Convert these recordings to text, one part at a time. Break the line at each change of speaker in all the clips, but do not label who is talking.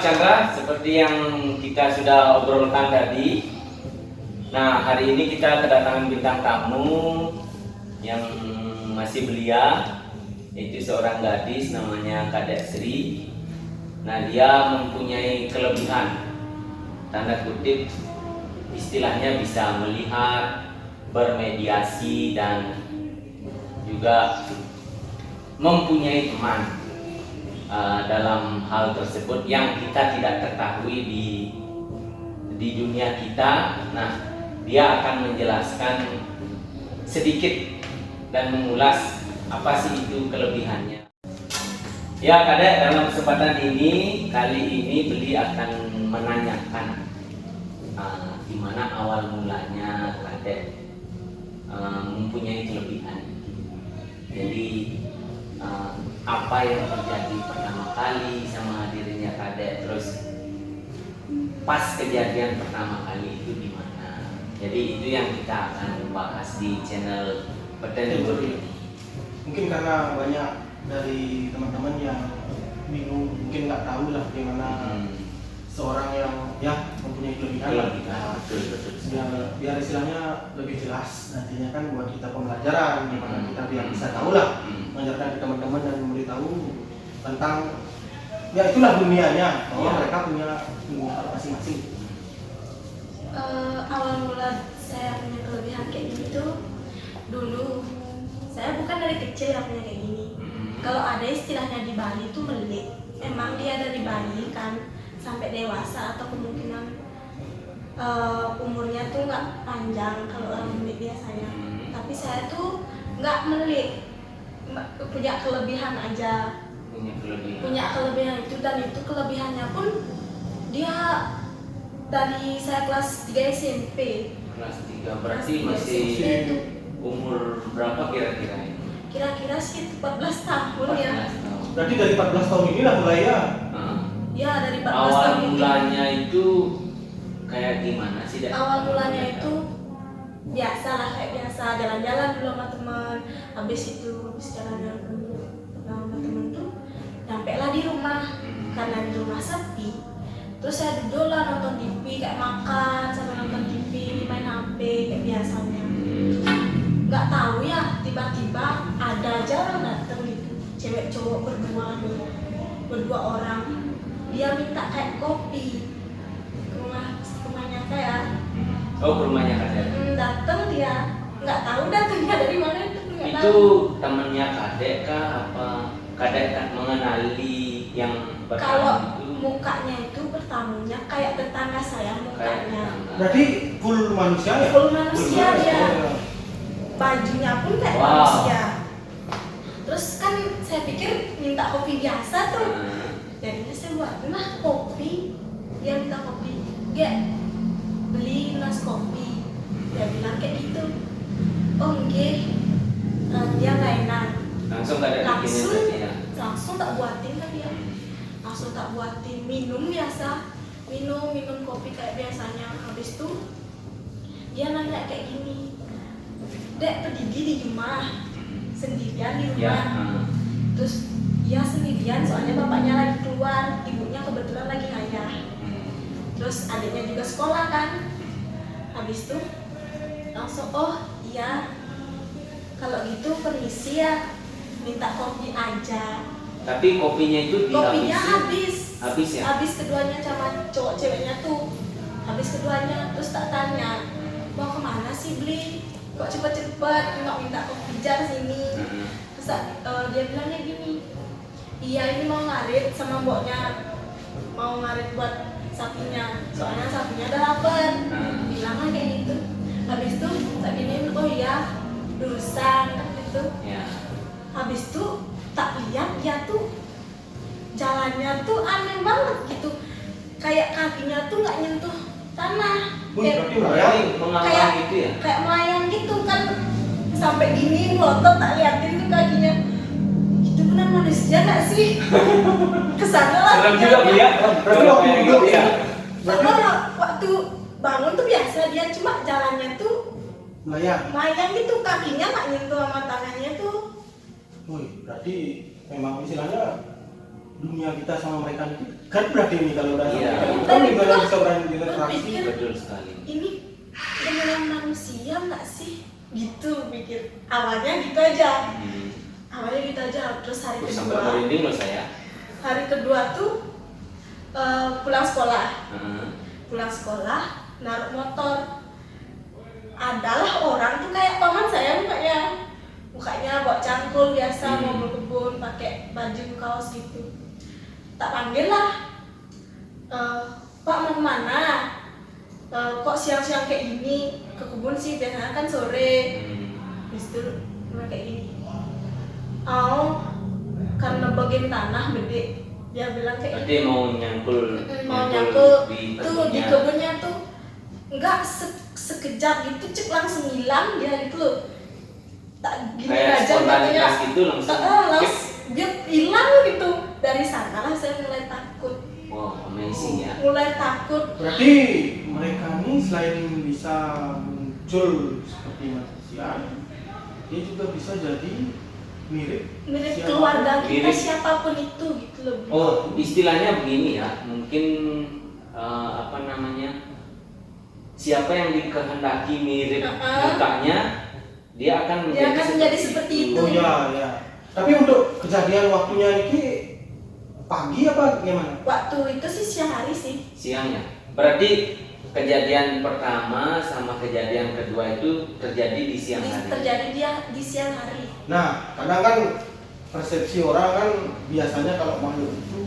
Chandra, seperti yang kita sudah obrolkan tadi. Nah, hari ini kita kedatangan bintang tamu yang masih belia, yaitu seorang gadis namanya Kadek Sri. Nah, dia mempunyai kelebihan, tanda kutip, istilahnya bisa melihat, bermediasi, dan juga mempunyai teman dalam hal tersebut yang kita tidak ketahui di dunia kita. Nah, dia akan menjelaskan sedikit dan mengulas apa sih itu kelebihannya. Ya, Kadek, dalam kesempatan ini, kali ini Beli akan menanyakan gimana awal mulanya Kadek mempunyai kelebihan. Jadi apa yang terjadi pertama kali sama dirinya Kadek, terus pas kejadian pertama kali itu di mana. Jadi itu yang kita akan bahas di channel Petenur ini.
Mungkin karena banyak dari teman-teman yang bingung, mungkin nggak tahu lah gimana seorang yang mempunyai kelebihan. Biar istilahnya lebih jelas nantinya kan buat kita pembelajaran, gimana kita biar bisa tahu lah, mengajarkan ke teman-teman dan memberitahu tentang itulah dunianya, bahwa mereka punya dunia masing-masing.
Awal mula saya punya kelebihan kayak gini tuh, dulu saya bukan dari kecil yang punya kayak gini. Kalau ada istilahnya di Bali tuh melik, emang dia dari Bali kan sampai dewasa atau kemungkinan umurnya tuh nggak panjang kalau orang melik biasanya. Tapi saya tuh nggak melik, punya kelebihan aja. Punya kelebihan itu, dan itu kelebihannya pun dia dari saya kelas 3 SMP.
Kelas 3 berarti masih umur berapa kira-kira?
Kira-kira sih 14 tahun ya.
Berarti dari 14 tahun ini lah mulai ya?
Ya, dari 14
awal
tahun ini.
mulanya itu kayak gimana sih?
Awal mulanya itu biasa lah, kayak biasa jalan-jalan dulu sama teman. Habis jalan-jalan dulu sama teman tuh nyampe lah di rumah. Karena di rumah sepi, terus saya duduk lah nonton TV, kayak makan sambil nonton TV, main HP kayak biasanya. Nggak tahu ya, tiba-tiba ada aja orang dateng gitu, cewek cowok berdua orang. Dia minta kayak kopi ke rumahnya saya.
Oh, ke rumahnya Kadek.
Dateng dia, nggak tahu datangnya dari mana itu.
Itu temannya Kadek kah? Apa Kadek kan mengenali yang
Kalau
itu?
mukanya itu bertamunya kayak tetangga saya mukanya.
Berarti full manusia ya?
Full manusia dia. Bajunya pun kayak manusia. Terus kan saya pikir minta kopi biasa tuh. Jadinya saya buatlah kopi. Dia minta kopi. Dia beli nas kopi. Dia bilang kayak gitu. Oh nggih. Dia nggak enak.
Langsung Kadek bikinin ya?
Langsung tak buatin kan dia. Langsung tak buatin, minum biasa. Minum kopi kayak biasanya. Habis itu dia nanya kayak gini, Dek, pergi di rumah sendirian di rumah.
Ya.
Terus dia sendirian soalnya bapaknya lagi keluar, ibunya kebetulan lagi ngayah. Terus adiknya juga sekolah kan. Habis itu langsung, oh iya, kalau gitu permisi ya, minta kopi aja.
Tapi kopinya itu
Kopinya
dihabisin? Habis ya?
Habis keduanya sama cowok ceweknya tuh. Habis keduanya, terus tak tanya, mau kemana sih beli? Kok cepet-cepet, nggak minta kopi jar sini. Terus dia bilangnya gini, iya ini mau ngarit sama mboknya, mau ngarit buat sapinya, soalnya sapinya udah lapar. Bilangnya kayak gitu. Habis itu tak gini, oh iya urusan gitu. Habis itu tak lihat dia tuh jalannya tuh aneh banget gitu, kayak kakinya tuh nggak nyentuh tanah.
Kayak gitu ya?
Kayak melayang gitu kan, sampai gini melotot, tak liatin tuh kakinya. Itu benar manusia nggak sih? Kesana lah.
Serem juga ya?
Berarti waktu hidup ya?
Waktu bangun tuh biasa dia, cuma jalannya tuh melayang gitu, kakinya nggak nyentuh sama tangannya tuh.
Wih, berarti memang istilahnya dunia kita sama mereka itu dekat berarti ini kalau udah
Iya.
sampai kan gimana bisa berinteraksi.
Berpikir,
Betul sekali.
ini beneran manusia nggak sih? Gitu pikir. Awalnya gitu aja. Awalnya gitu aja. Terus hari
Terus sampai
kedua,
merinding loh saya.
hari kedua tuh pulang sekolah.
Heeh.
Pulang sekolah, naruh motor. Adalah orang tuh kayak paman saya mukanya bawa cangkul biasa, mau berkebun pakai baju kaos gitu. Tak panggil lah, Pak mau kemana? Kok siang-siang kayak gini? Ke kebun sih, biasanya kan sore. Habis itu mulai kayak gini. Karena bagian tanah gede, dia bilang kayak
Berarti
gitu.
mau nyangkul
Nyangkul
di
tuh di
kebunnya.
kebunnya tuh enggak sekejap gitu, cek langsung hilang dia gitu loh. Tak gini
Kayak
aja
spontanitas gitu langsung.
langsung dia hilang gitu. Dari sana lah saya mulai takut.
Wow, amazing ya.
Mulai takut.
Berarti mereka ini selain bisa muncul seperti manusia, dia juga bisa jadi mirip siapapun.
Keluarga kita
Mirip.
siapapun itu gitu loh.
Oh, istilahnya begini ya, mungkin apa namanya? Siapa yang dikehendaki mirip mukanya, dia akan
menjadi seperti itu.
Oh ya, ya. Tapi untuk kejadian waktunya ini pagi apa gimana?
Waktu itu sih siang hari sih.
siangnya. Berarti kejadian pertama sama kejadian kedua itu terjadi di siang hari.
Terjadi dia di siang hari.
Nah, kadang kan persepsi orang kan biasanya kalau makhluk itu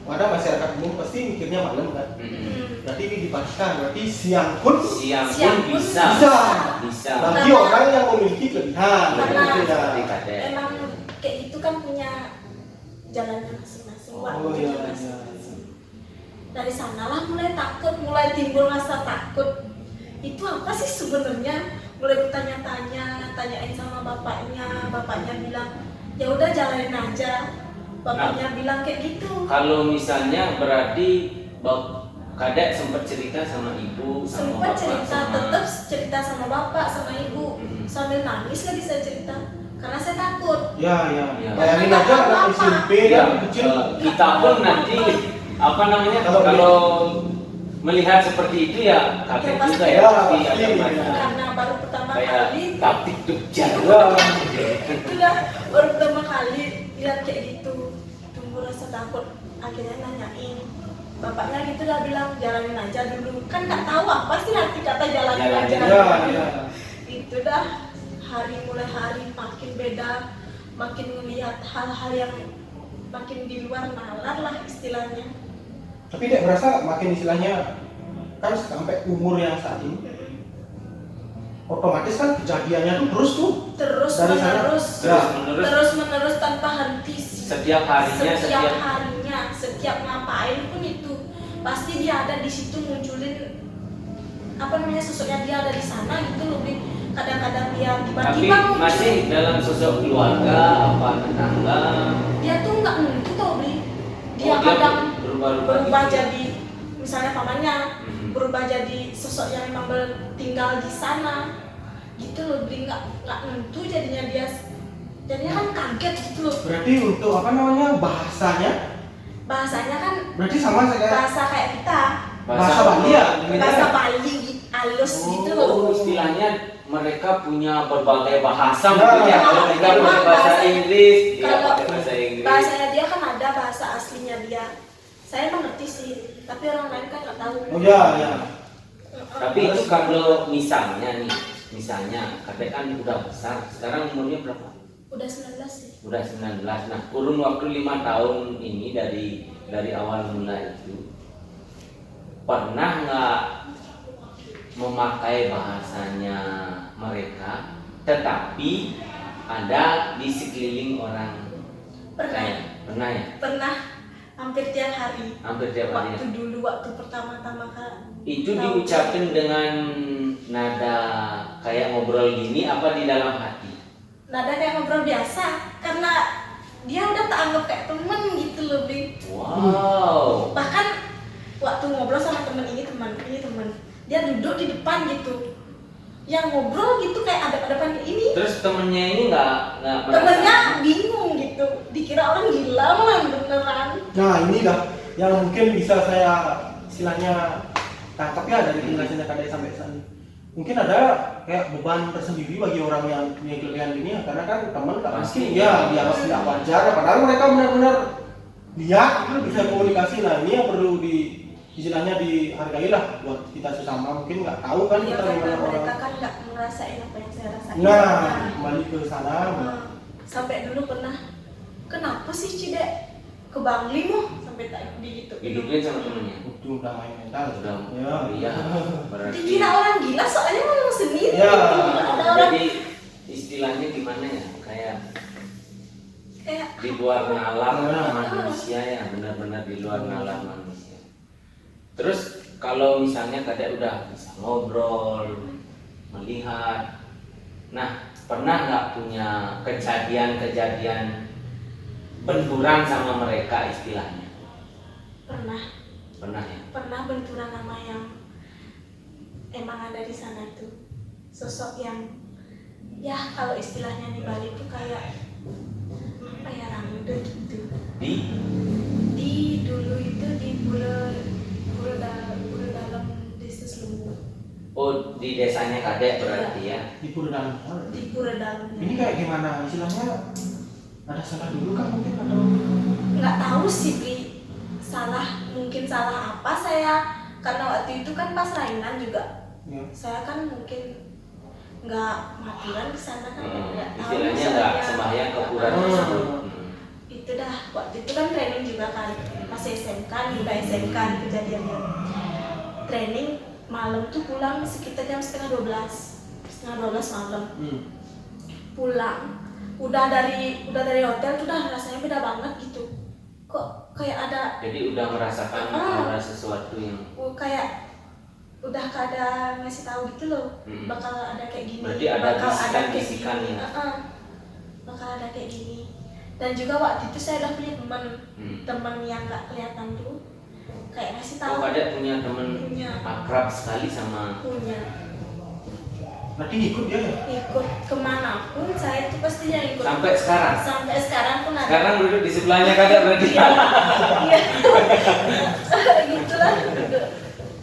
ada masyarakat umum pasti mikirnya malam kan. Berarti ini dipastikan, berarti siang pun
Siang
Siang
pun
pun
bisa.
bisa.
Bisa.
Bagi orang yang memiliki kelebihan.
Karena
Begitu ya.
Seperti kadek.
emang kayak itu kan punya jalannya masing-masing,
Oh,
waktunya
iya,
masing-masing. Dari sanalah mulai takut, mulai timbul rasa takut. Itu apa sih sebenarnya? Mulai bertanya-tanya, tanyain sama bapaknya. Bapaknya bilang, ya udah jalanin aja. Bapaknya bilang kayak gitu.
Kalau misalnya berarti kadek sempat cerita sama ibu, sama
Sempat
bapak,
cerita,
sama
tetap cerita sama bapak, sama ibu. Sambil nangis lagi saya cerita, karena saya takut.
Ya, ya.
Ya.
Bayangin aja anak SMP
Ya,
yang kecil.
kita pun nanti apa namanya
Kalau
kalau melihat seperti itu ya kaget
Ya, pasti.
juga ya
Ya,
pasti
pasti.
ada banyak
Karena baru pertama
kayak
kali,
taktik tukjar.
Ya.
itulah baru pertama kali lihat kayak gitu, tumbuh rasa takut. Akhirnya nanyain, bapaknya gitu dah bilang jalanin aja dulu. Kan nggak tahu apa sih arti kata jalanin aja.
Ya, ya.
Itu dah mulai hari makin beda, makin melihat hal-hal yang makin di luar nalar lah istilahnya.
Tapi dia berasa makin istilahnya kan sampai umur yang saat ini, otomatis kan kejadiannya tuh
Terus
Dari sana?
menerus,
Ya.
terus menerus tanpa henti.
Setiap harinya
Setiap harinya, setiap ngapain pun itu pasti dia ada di situ munculin apa namanya, sosoknya dia ada di sana gitu loh. Kadang-kadang dia
tapi
tiba-tiba muncul.
masih dalam sosok keluarga apa tetangga.
Dia tuh nggak nentu tau Bli. Dia
Oh,
kadang
gitu.
berubah jadi misalnya pamannya
Mhm.
berubah jadi sosok yang memang tinggal di sana gitu loh Bli. Nggak nentu jadinya kan kaget gitu loh.
berarti untuk apa namanya
Bahasanya kan
berarti sama kayak
bahasa kayak kita,
bahasa Bali ya?
bahasa Bali halus gitu loh.
Oh, istilahnya mereka punya berbagai bahasa
Ya.
mungkin ya. Kalau kita
Memang
pakai bahasa
bahasa-
Inggris, dia
kalau
pakai bahasa Inggris.
bahasanya dia kan ada bahasa aslinya dia. Saya mengerti sih, tapi orang lain kan nggak tahu.
Oh ya, ya.
Tapi itu kalau misalnya kakek kan udah besar, sekarang umurnya berapa?
Udah 19 sih.
Udah 19. Nah, kurun waktu 5 tahun ini dari awal mula itu pernah nggak memakai bahasanya mereka, tetapi ada di sekeliling orang? Pernah ya?
Pernah hampir tiap hari.
Hampir tiap hari.
Waktu pertama-tama kali.
Itu diucapin dengan nada kayak ngobrol gini apa di dalam hati?
Nada kayak ngobrol biasa, karena dia udah tak anggap kayak temen gitu loh Bli.
Wow.
Bahkan waktu ngobrol sama temen, dia duduk di depan gitu, yang ngobrol gitu kayak ada-adapan kayak ini.
Terus temennya ini nggak
Temennya bingung gitu, dikira orang gila malah beneran.
Nah ini dah yang mungkin bisa saya istilahnya tangkap ya dari penjelasannya Kadek sampai saat ini. Mungkin ada kayak beban tersendiri bagi orang yang punya kelebihan ini ya, karena kan teman nggak mungkin ya dianggap tidak wajar, padahal mereka benar-benar lihat itu bisa komunikasi. Nah ini yang perlu istilahnya dihargai lah buat kita sesama, mungkin nggak tahu kan
Iya,
kita
karena
gimana orang.
mereka kan nggak ngerasain apa yang saya rasain.
Nah kembali ke sana.
Sampai dulu pernah, kenapa sih Cidek ke Bangli mu sampai tak gitu.
Digituin sama temennya.
Itu udah main mental
Udah,
ya.
iya. Berarti
Dikira orang gila soalnya ngomong sendiri.
Ya.
Gitu. Nggak ada orang
jadi istilahnya gimana ya? Kayak
kayak
di luar nalar
Ah.
manusia ya, benar-benar di luar nalar manusia. Terus kalau misalnya Kadek udah bisa ngobrol, melihat, nah pernah nggak punya kejadian-kejadian benturan sama mereka istilahnya? Pernah ya?
pernah benturan sama yang emang ada di sana tuh, sosok yang ya kalau istilahnya di Bali tuh kayak apa ya, rangde gitu. Di dulu itu di pura dalam desa Selumbu.
Oh, di desanya Kadek berarti ya?
Di Pura Dalam.
Di pura dalam.
Ini kayak gimana istilahnya? Ada salah dulu kan mungkin atau?
Nggak tahu sih Bli, mungkin salah apa saya, karena waktu itu kan pas Rainan juga
Ya.
saya kan mungkin nggak matiran ke sana kan, nggak tahu
Istilahnya nggak
soalnya.
sembahyang ke pura tersebut.
Itu dah, waktu itu kan training juga kan, masih SMK nih, udah SMK nih kejadiannya. Training malam tuh pulang sekitar jam setengah 12 malam. Pulang udah dari hotel tuh udah rasanya beda banget gitu, kok kayak ada
Jadi udah merasakan ada sesuatu yang
kayak udah kada ngasih tahu gitu loh,
Mm-mm.
bakal ada kayak gini,
Berarti ada
bakal ada kayak
bisikan-bisikan
gini.
ya?
Bakal ada kayak gini. Dan juga waktu itu saya udah punya
Hmm.
teman yang nggak kelihatan tuh kayak ngasih tahu.
Oh, Kadek punya temen
Punya.
akrab sekali sama.
Punya
Berarti ikut dia ya?
ikut kemanapun saya tuh pasti yang ikut.
Sampai sekarang?
Sampai sekarang pun ada.
Sekarang duduk di sebelahnya Kadek berarti.
Iya. Gitulah.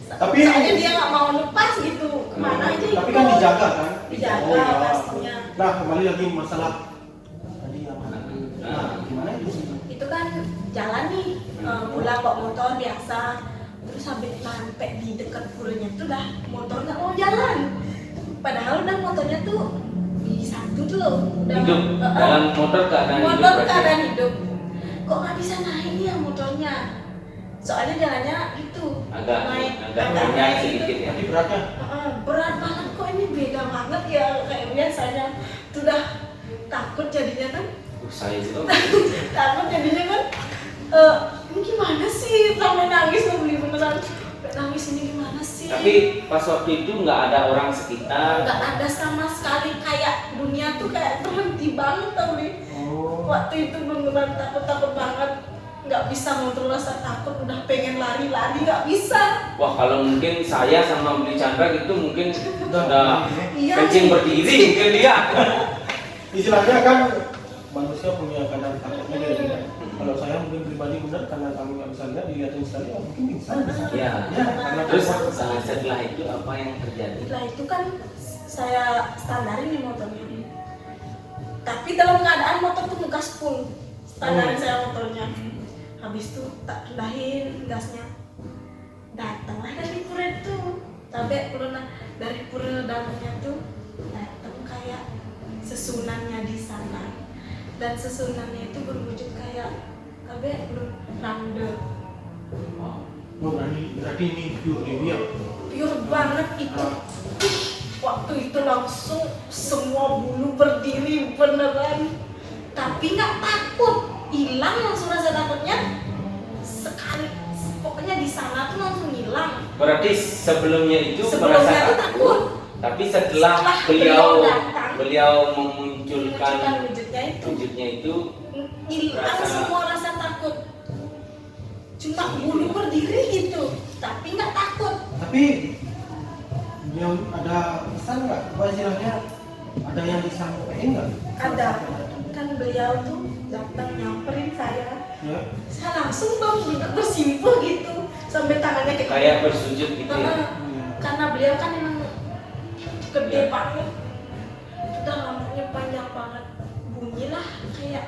Tapi
soalnya dia nggak mau lepas gitu, kemana aja ikut.
Tapi kan dijaga kan?
Dijaga
Oh, ya.
pastinya.
Nah kembali lagi masalah tadi yang mana? Nah, gimana itu sih?
Itu kan jalan nih, pulang bawa motor biasa, terus sampai sampai di dekat puranya tuh dah motor nggak mau jalan, padahal udah motornya tuh di satu tuh loh, udah
Hidup dalam motor keadaan hidup
motor
berarti.
keadaan hidup, kok nggak bisa naik nih ya motornya, soalnya jalannya itu
Agak
naik
banyak
naik
sedikit
gitu.
ya.
Tapi beratnya?
Berat banget, kok ini beda banget ya kayak biasanya, tuh dah takut jadinya kan.
Saya itu
Takut jadinya kan, ini gimana sih, sampai nangis mau beli beneran, sampai nangis ini gimana sih.
tapi pas waktu itu nggak ada orang sekitar.
Nggak ada sama sekali, kayak dunia tuh kayak berhenti banget tau nih.
Oh.
Waktu itu beneran takut banget, nggak bisa kontrol rasa takut, udah pengen lari nggak bisa.
Wah, kalau mungkin saya sama Beli Chandra gitu mungkin udah
Iya.
kencing berdiri mungkin dia.
Istilahnya kan manusia punya kadar takutnya beda-beda. Kalau saya mungkin pribadi benar karena kami nggak bisa lihat, dilihatin sekali, ya mungkin bisa.
Iya.
Ya, karena
Terus
takut.
setelah itu apa yang terjadi?
Setelah itu kan saya standarin di motornya, tapi dalam keadaan motor tuh ngegas full, standarin saya motornya. Habis itu tak rendahin gasnya, datanglah dari pura itu, sampai dari pura dalamnya tuh datang kayak sesunannya di sana, dan sesunannya itu berwujud kayak rangde.
Oh, berarti ini pure dia.
Pure banget itu. Waktu itu langsung semua bulu berdiri beneran, tapi nggak takut, hilang langsung rasa takutnya sekali, pokoknya di sana tuh langsung hilang.
Berarti sebelumnya itu
Sebelumnya
merasa
tuh takut,
tapi setelah
beliau datang,
beliau memunculkan
wujudnya
itu
itu hilang
rasa-
semua rasa takut, cuma bulu berdiri gitu, tapi nggak takut.
Tapi dia ada pesan nggak? Apa istilahnya ada yang disampaikan nggak?
Ada kan beliau tuh datang nyamperin saya.
Ya.
Saya langsung bang duduk bersimpuh gitu sampai tangannya
Kayak bersujud gitu ya.
Karena beliau kan emang gede
Ya.
banget, udah rambutnya panjang banget, bunyilah kayak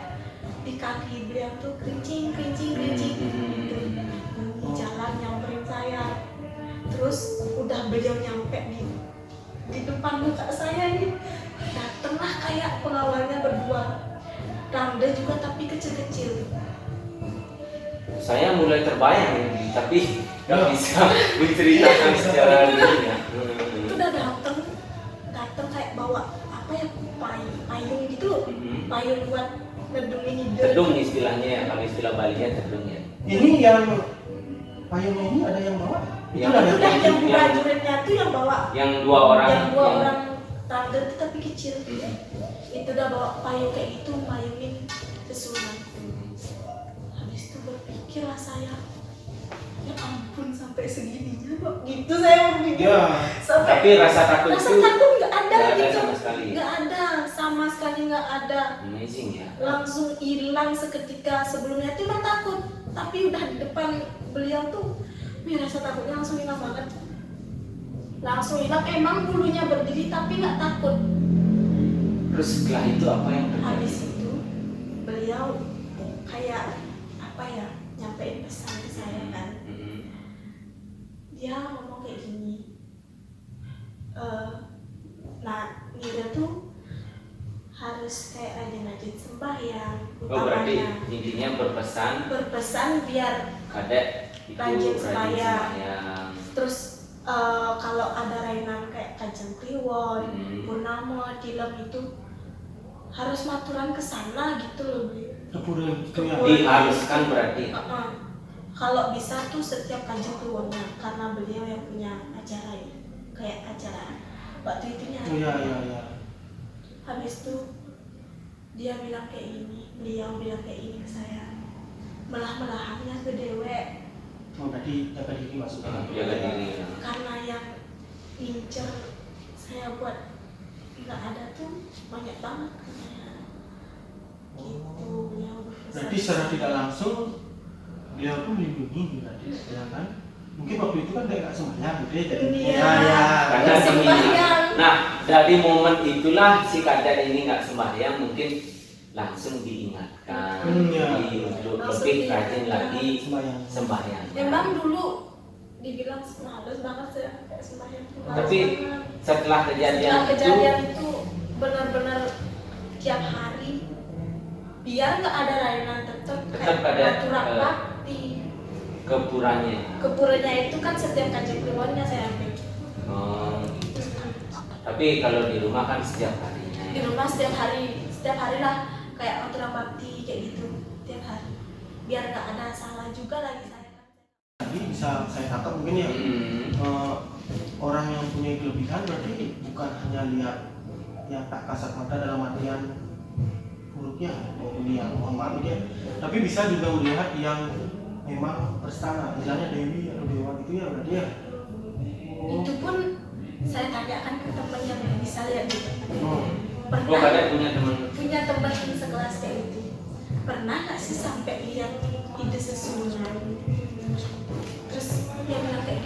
di kaki beliau tuh kerincing gitu. Bunyi jalan nyamperin saya, terus udah beliau nyampe di depan muka saya nih, datanglah kayak pengawalnya berdua, randa juga tapi kecil-kecil.
Saya mulai terbayang ini, tapi nggak bisa menceritakan secara ini ya.
Itu udah datang kayak bawa apa ya, payung gitu loh, payung buat ngedungin ide.
Tedung istilahnya ya, kalau istilah Bali-nya tedung ya.
Ini yang payungnya ini ada yang bawa? Itu
Yang-
ada
Udah yang
yang-
prajuritnya tuh yang bawa,
Yang dua orang.
yang dua orang tangga itu tapi kecil. Itu udah bawa payung kayak gitu, payungin susunan. Habis itu berpikirlah saya, ya ampun sampai segininya kok gitu saya berpikir.
Ya.
Sampai
Tapi rasa takut
rasa
itu
takut nggak ada
nggak ada
gitu,
sama sekali.
nggak ada sama sekali, nggak ada.
Amazing ya.
Langsung hilang seketika. Sebelumnya tuh emang takut, tapi udah di depan beliau tuh, rasa takutnya langsung hilang banget. Langsung hilang, emang bulunya berdiri tapi nggak takut.
Terus setelah itu apa yang terjadi?
Habis itu beliau kayak apa ya, nyampein pesan ke saya kan. Dia ngomong kayak gini, nah Nida tuh harus kayak rajin-rajin sembahyang,
Oh berarti
utamanya
intinya
berpesan biar
kadek itu
Rajin sembahyang.
sembahyang.
terus kalau ada rainan kayak Kanjeng Kliwon, Purnama, Tilem itu harus maturan ke sana gitu loh Bu.
Kepura itu ya.
Diharuskan berarti.
Kalau bisa tuh setiap Kanjeng Kliwonnya, karena beliau yang punya acara ya, kayak acara waktu itunya.
Oh, ya.
Habis itu dia bilang kayak gini, beliau bilang kayak gini ke saya, melah-melahannya ke dewek.
Oh berarti jaga diri maksudnya.
Jaga diri. Ya.
Karena yang ngincer saya buat nggak ada tuh banyak banget katanya. Gitu beliau berpesan.
Berarti secara tidak langsung beliau tuh melindungi berarti ya kan? Mungkin waktu itu kan kayak nggak sembahyang gitu ya, jadi
Iya.
Karena
Nggak
sembahyang.
sembahyang.
Nah dari momen itulah si kadek ini nggak sembahyang, mungkin langsung diingatkan,
Ya.
untuk
Langsung
lebih rajin
diingatkan.
lagi
sembahyang.
sembahyang.
Memang dulu dibilang males banget saya kayak sembahyang tuh males
Tapi
banget.
setelah kejadian,
Setelah kejadian itu benar-benar tiap hari, biar nggak ada rainan tetap
Tetap
kayak
ada,
aturan bakti.
kepuranya.
Kepuranya itu kan setiap Kanjeng Kliwonnya saya ambil.
Oh, gitu. Tapi kalau di rumah kan setiap harinya.
Di rumah setiap hari lah kayak aturan bakti kayak gitu tiap hari, biar nggak ada salah juga lagi saya kan.
Tadi bisa saya tangkap mungkin ya, orang yang punya kelebihan berarti bukan hanya lihat yang tak kasat mata dalam artian buruknya maupun yang mohon maaf ya, tapi bisa juga melihat yang memang berstana, misalnya Dewi atau Dewa gitu ya berarti ya.
Itu pun saya tanyakan ke teman yang bisa lihat gitu.
Oh.
Oh, kadang
punya teman sekelas kayak itu, pernah nggak sih sampai lihat ide susunan? Terus dia bilang kayak